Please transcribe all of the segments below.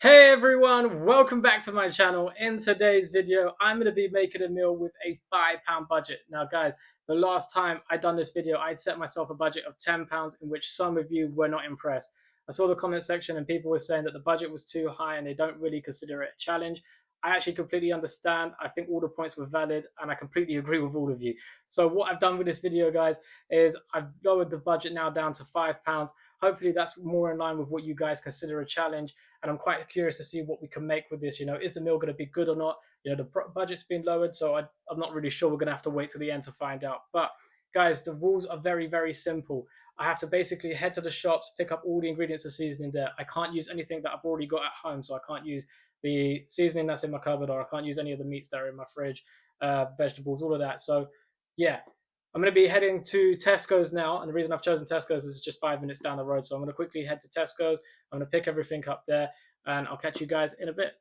Hey everyone, welcome back to my channel. In today's video, I'm going to be making a meal with a £5 budget. Now guys, the last time I done this video, I'd set myself a budget of £10 in which some of you were not impressed. I saw the comment section and people were saying that the budget was too high and they don't really consider it a challenge. I actually completely understand. I think all the points were valid and I completely agree with all of you. So what I've done with this video guys is I've lowered the budget now down to £5. Hopefully that's more in line with what you guys consider a challenge, and I'm quite curious to see what we can make with this. Is the meal going to be good or not? The budget's been lowered, so I'm not really sure. We're going to have to wait to the end to find out. But guys, the rules are very, very simple. I have to basically head to the shops, pick up all the ingredients of seasoning there. I can't use anything that I've already got at home, so I can't use the seasoning that's in my cupboard, or I can't use any of the meats that are in my fridge, vegetables, all of that. So yeah, I'm going to be heading to Tesco's now, and the reason I've chosen Tesco's is it's just 5 minutes down the road. So I'm going to quickly head to Tesco's. I'm going to pick everything up there, and I'll catch you guys in a bit.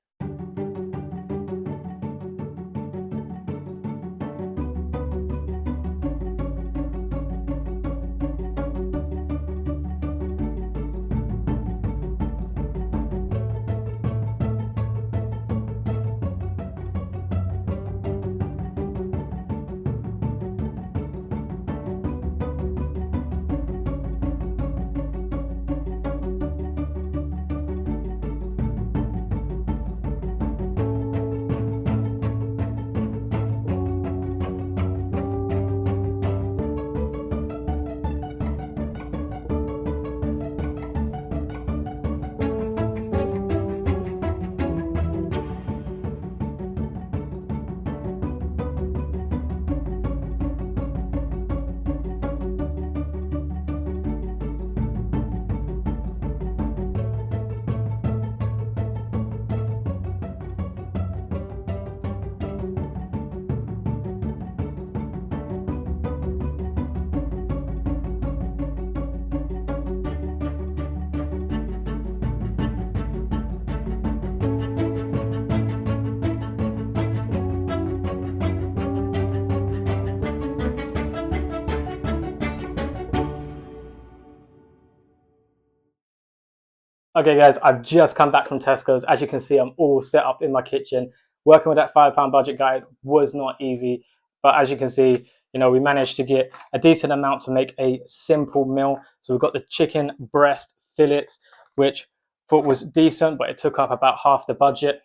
Okay guys, I've just come back from Tesco's. As you can see, I'm all set up in my kitchen. Working with that £5 budget, guys, was not easy. But as you can see, we managed to get a decent amount to make a simple meal. So we've got the chicken breast fillets, which I thought was decent, but it took up about half the budget.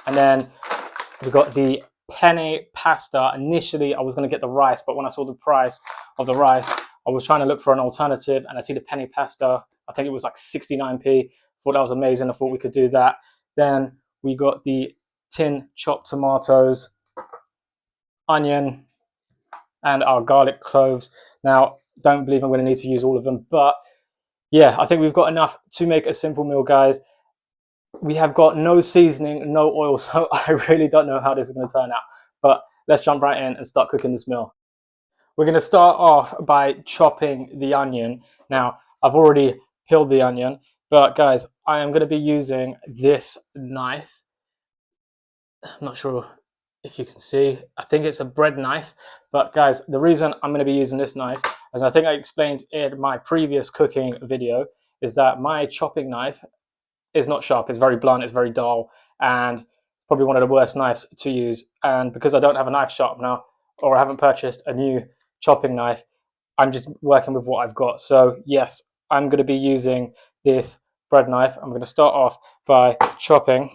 And then we got the penne pasta. Initially, I was going to get the rice, but when I saw the price of the rice, I was trying to look for an alternative, and I see the penne pasta. I think it was like 69p. Thought that was amazing. I thought we could do that. Then we got the tin chopped tomatoes, onion, and our garlic cloves. Now, don't believe I'm going to need to use all of them, but yeah, I think we've got enough to make a simple meal, guys. We have got no seasoning, no oil, so I really don't know how this is going to turn out. But let's jump right in and start cooking this meal. We're going to start off by chopping the onion. Now, I've already peeled the onion, but guys, I am going to be using this knife. I'm not sure if you can see. I think it's a bread knife. But guys, the reason I'm going to be using this knife, as I think I explained in my previous cooking video, is that my chopping knife is not sharp. It's very blunt. It's very dull, and it's probably one of the worst knives to use. And because I don't have a knife sharpener, or I haven't purchased a new chopping knife, I'm just working with what I've got. So yes, I'm going to be using this bread knife. I'm going to start off by chopping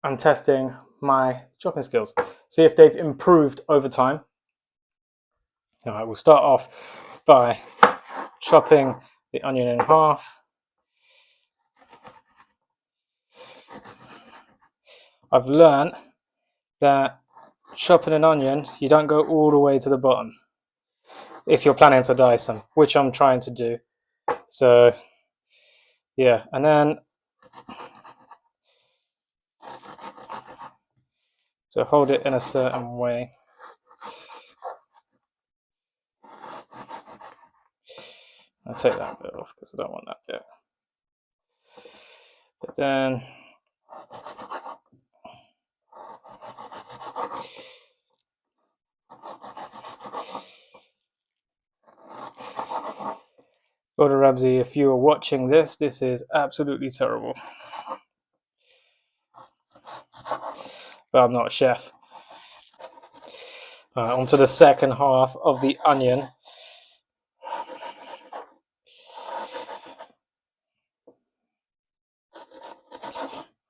and testing my chopping skills, see if they've improved over time. All right, we'll start off by chopping the onion in half. I've learned that chopping an onion, you don't go all the way to the bottom if you're planning to dice them, which I'm trying to do. So yeah, and then to hold it in a certain way. I'll take that bit off because I don't want that bit. But then Gordon Ramsay, if you are watching this, this is absolutely terrible. But I'm not a chef. On to the second half of the onion.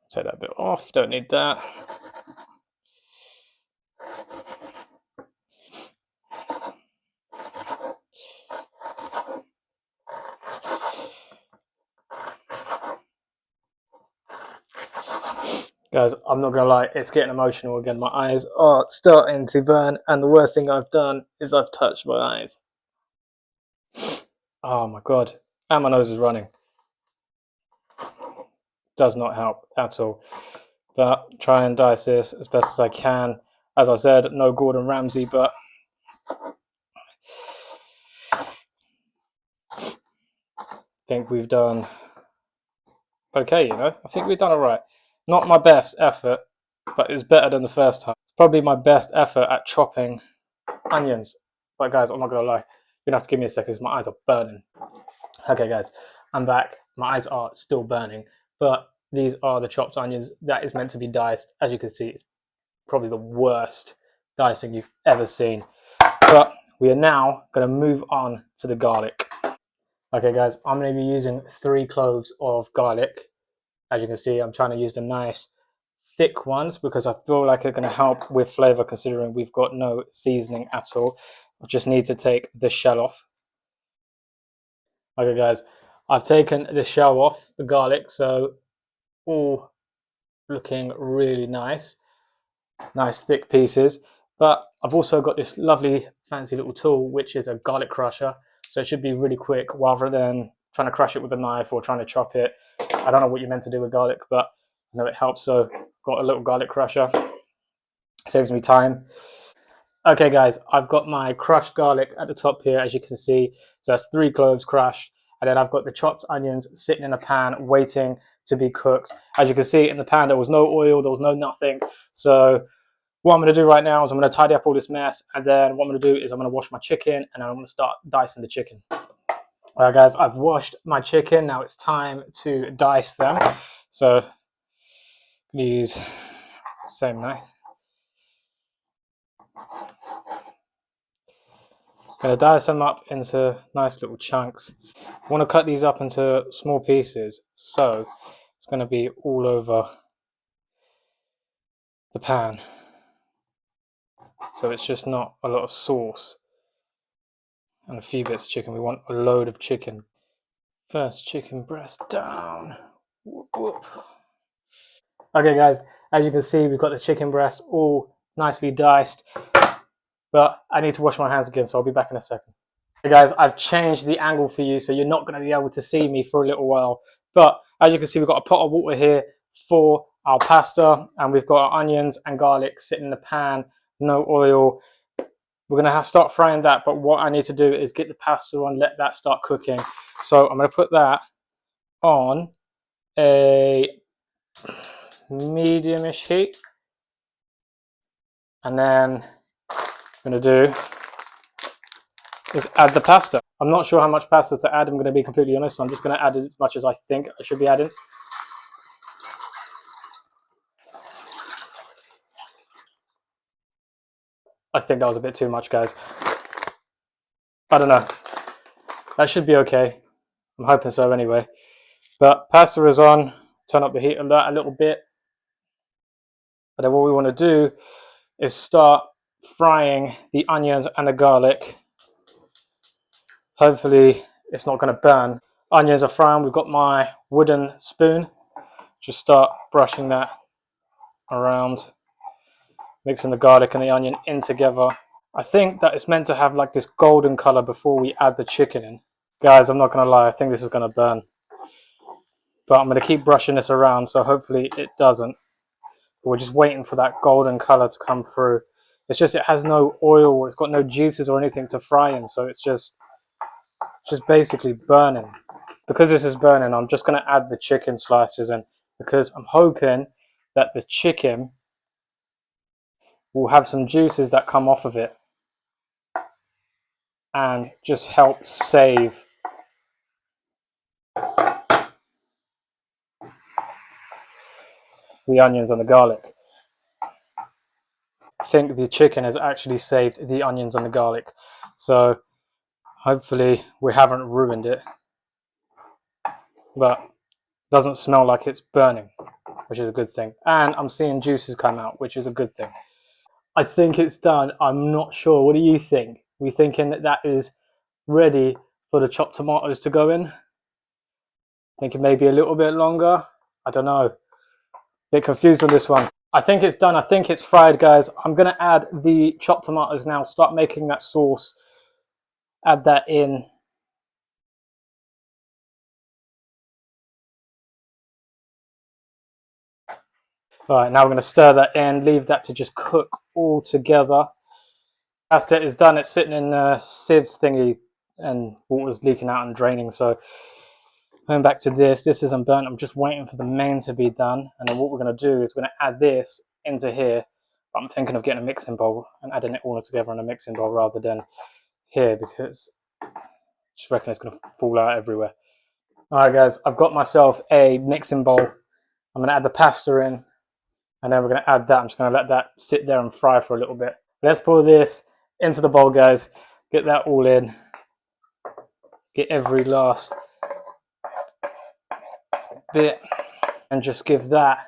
Take that bit off, don't need that. Guys, I'm not gonna lie, it's getting emotional again. My eyes are starting to burn, and the worst thing I've done is I've touched my eyes. Oh my god, and my nose is running. Does not help at all. But try and dice this as best as I can. As I said, no Gordon Ramsay, but I think we've done okay, you know. I think we've done all right. Not my best effort, but it's better than the first time. It's probably my best effort at chopping onions. But guys, I'm not gonna lie, you're gonna have to give me a second because my eyes are burning. Okay guys, I'm back. My eyes are still burning, but these are the chopped onions that is meant to be diced. As you can see, it's probably the worst dicing you've ever seen. But we are now gonna move on to the garlic. Okay guys, I'm gonna be using 3 cloves of garlic. As you can see, I'm trying to use the nice thick ones because I feel like they're going to help with flavor considering we've got no seasoning at all. I just need to take the shell off. Okay guys, I've taken the shell off the garlic, so all looking really nice. Nice thick pieces. But I've also got this lovely fancy little tool which is a garlic crusher, so it should be really quick rather than trying to crush it with a knife or trying to chop it. I don't know what you're meant to do with garlic, but I know it helps, so got a little garlic crusher. Saves me time. Okay guys, I've got my crushed garlic at the top here, as you can see. So that's 3 cloves crushed, and then I've got the chopped onions sitting in a pan waiting to be cooked. As you can see in the pan, there was no oil, there was no nothing. So what I'm going to do right now is I'm going to tidy up all this mess, and then what I'm going to do is I'm going to wash my chicken, and then I'm going to start dicing the chicken. All right guys, I've washed my chicken. Now it's time to dice them. So use the same knife. I'm going to dice them up into nice little chunks. I want to cut these up into small pieces, so it's going to be all over the pan. So it's just not a lot of sauce and a few bits of chicken. We want a load of chicken. First chicken breast down. Whoop, whoop. Okay guys, as you can see, we've got the chicken breast all nicely diced, but I need to wash my hands again, so I'll be back in a second. Hey guys, I've changed the angle for you, so you're not going to be able to see me for a little while. But as you can see, we've got a pot of water here for our pasta, and we've got our onions and garlic sitting in the pan, no oil. We're going to start frying that, but what I need to do is get the pasta on, let that start cooking. So I'm going to put that on a medium-ish heat, and then I'm going to do is add the pasta. I'm not sure how much pasta to add, I'm going to be completely honest, so I'm just going to add as much as I think I should be adding. I think that was a bit too much, guys. I don't know. That should be okay. I'm hoping so anyway. But pasta is on. Turn up the heat on that a little bit. But then what we want to do is start frying the onions and the garlic. Hopefully it's not going to burn. Onions are frying. We've got my wooden spoon. Just start brushing that around, mixing the garlic and the onion in together. I think that it's meant to have like this golden color before we add the chicken in. Guys, I'm not going to lie, I think this is going to burn. But I'm going to keep brushing this around, so hopefully it doesn't. We're just waiting for that golden color to come through. It's just, it has no oil, it's got no juices or anything to fry in, so it's just basically burning. Because this is burning, I'm just going to add the chicken slices in, because I'm hoping that the chicken will have some juices that come off of it and just help save the onions and the garlic. I think the chicken has actually saved the onions and the garlic. So hopefully we haven't ruined it. But it doesn't smell like it's burning, which is a good thing. And I'm seeing juices come out, which is a good thing. I think it's done. I'm not sure. What do you think? Are we thinking that that is ready for the chopped tomatoes to go in? Thinking maybe a little bit longer? I don't know. Bit confused on this one. I think it's done. I think it's fried, guys. I'm going to add the chopped tomatoes now. Start making that sauce. Add that in. All right, now we're going to stir that in. Leave that to just cook all together. Pasta is done. It's sitting in the sieve thingy and water's leaking out and draining. So going back to this isn't burnt. I'm just waiting for the main to be done. And then what we're going to do is we're going to add this into here. But I'm thinking of getting a mixing bowl and adding it all together in a mixing bowl rather than here, because I just reckon it's going to fall out everywhere. All right, guys, I've got myself a mixing bowl. I'm going to add the pasta in, and then we're going to add that. I'm just going to let that sit there and fry for a little bit. Let's pour this into the bowl, guys. Get that all in. Get every last bit, and just give that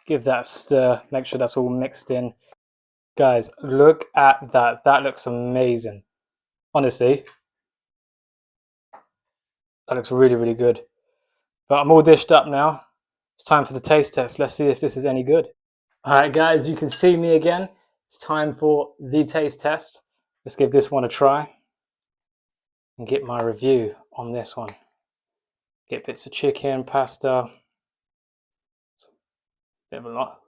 a stir. Make sure that's all mixed in. Guys, look at that. That looks amazing. Honestly, that looks really, really good. But I'm all dished up now. It's time for the taste test. Let's see if this is any good. All right, guys, you can see me again. It's time for the taste test. Let's give this one a try and get my review on this one. Get bits of chicken, pasta, bit of a lot.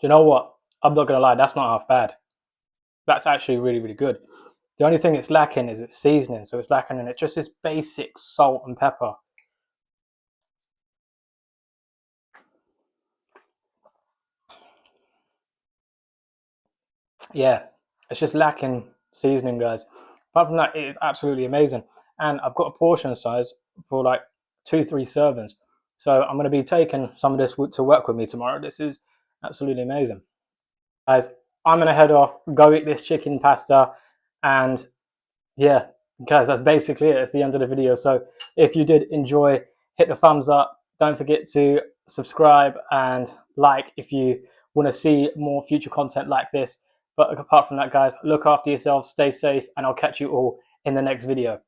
Do you know what? I'm not gonna lie, that's not half bad. That's actually really, really good. The only thing it's lacking is its seasoning. So it's lacking in it just this basic salt and pepper. Yeah, it's just lacking seasoning, guys. Apart from that, it is absolutely amazing. And I've got a portion size for like 2-3 servings. So I'm going to be taking some of this to work with me tomorrow. This is absolutely amazing. Guys, I'm going to head off, go eat this chicken pasta, and yeah, guys, that's basically it. It's the end of the video. So if you did enjoy, hit the thumbs up. Don't forget to subscribe and like if you want to see more future content like this. But apart from that, guys, look after yourselves, stay safe, and I'll catch you all in the next video.